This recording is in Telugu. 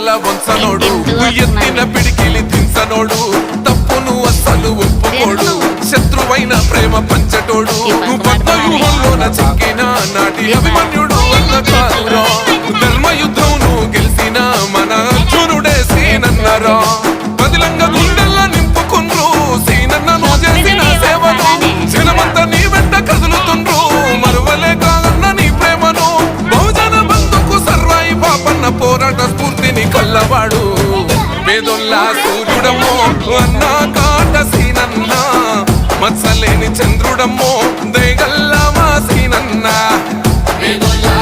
తల వంచనోడు ఎత్తిన పిడికిలి దించనోడు తప్పును అస్సలు ఒప్పుకోడు శత్రువైన ప్రేమ పంచటోడు పద్మవ్యూహంలోన చిక్కిన నాటి అభిమన్యుడు అన్న కాదురా ధర్మయుద్ధంను గెలిసిన మన అర్జునుడే సీనన్నరా బదిలంగా గుండెల్లా నింపుకుండ్రు సీనన్నను చేసిన సేవను జనమంతా నీ వెంట కదులుతుండ్రు మరువలే కాదన్న నీ ప్రేమను బహుజన బంధుకు సర్వాయి పాపన్న పోరాట స్ఫూర్తిని కల్లవాడు పేదొల్లా సూర్యుడమ్మో అన్నా కాట సీనన్న మత్సలేని చంద్రుడమ్మో దయగల్లా మా సీనన్న పేదొల్లా